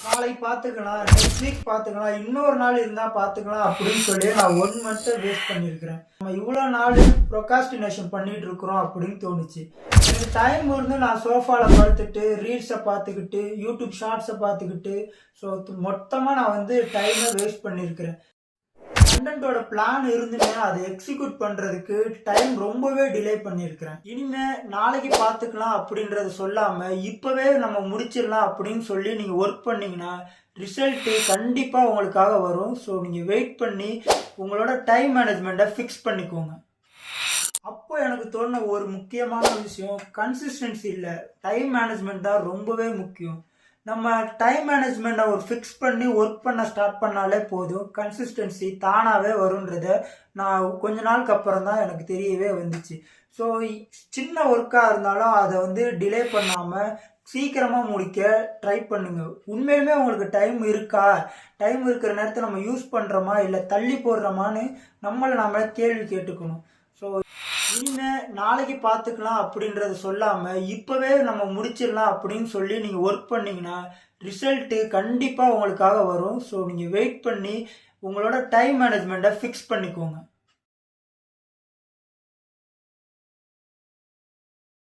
நாளை பார்த்துக்கலாம், next week பார்த்துக்கலாம், இன்னொரு நாள் இருந்தால் பார்த்துக்கலாம் அப்படின்னு சொல்லி நான் 1 மந்த்தை வேஸ்ட் பண்ணியிருக்கிறேன். நம்ம இவ்வளோ நாள் ப்ரொகாஸ்டினேஷன் பண்ணிட்டு இருக்கிறோம் அப்படின்னு தோணுச்சு. எனக்கு டைம் இருந்து நான் சோஃபாவில் படுத்துட்டு ரீல்ஸை பார்த்துக்கிட்டு யூடியூப் ஷார்ட்ஸை பார்த்துக்கிட்டு ஸோ மொத்தமாக நான் வந்து டைமை வேஸ்ட் பண்ணியிருக்கிறேன். கண்டென்ட்டோட பிளான் இருந்துமே அதை எக்ஸிக்யூட் பண்ணுறதுக்கு டைம் ரொம்பவே டிலே பண்ணியிருக்கிறேன். இனிமே நாளைக்கு பார்த்துக்கலாம் அப்படின்றத சொல்லாமல் இப்போவே நம்ம முடிச்சிடலாம் அப்படின்னு சொல்லி நீங்கள் ஒர்க் பண்ணிங்கன்னா ரிசல்ட்டு கண்டிப்பாக உங்களுக்காக வரும். ஸோ நீங்கள் வெயிட் பண்ணி உங்களோட டைம் மேனேஜ்மெண்ட்டை ஃபிக்ஸ் பண்ணிக்கோங்க. அப்போ எனக்கு தோணுன ஒரு முக்கியமான விஷயம் கன்சிஸ்டன்சி இல்லை, டைம் மேனேஜ்மெண்ட் தான் ரொம்பவே முக்கியம். நம்ம டைம் மேனேஜ்மெண்ட்டை ஒரு ஃபிக்ஸ் பண்ணி ஒர்க் பண்ண ஸ்டார்ட் பண்ணாலே போதும், கன்சிஸ்டன்சி தானாகவே வருன்றத நான் கொஞ்ச நாளுக்கு அப்புறம் தான் எனக்கு தெரியவே வந்துச்சு. ஸோ சின்ன ஒர்க்காக இருந்தாலும் அதை வந்து டிலே பண்ணாமல் சீக்கிரமாக முடிக்க ட்ரை பண்ணுங்க. உண்மையிலுமே உங்களுக்கு டைம் இருக்கா, டைம் இருக்கிற நேரத்தை நம்ம யூஸ் பண்ணுறோமா இல்லை தள்ளி போடுறோமான்னு நம்மளை கேள்வி கேட்டுக்கணும். ஸோ இனிமே நாளைக்கு பார்த்துக்கலாம் அப்படின்றத சொல்லாமல் இப்போவே நம்ம முடிச்சிடலாம் அப்படின்னு சொல்லி நீங்கள் ஒர்க் பண்ணிங்கன்னா ரிசல்ட்டு கண்டிப்பாக உங்களுக்காக வரும். ஸோ நீங்கள் வெயிட் பண்ணி உங்களோட டைம் மேனேஜ்மெண்ட்டை ஃபிக்ஸ் பண்ணிக்கோங்க.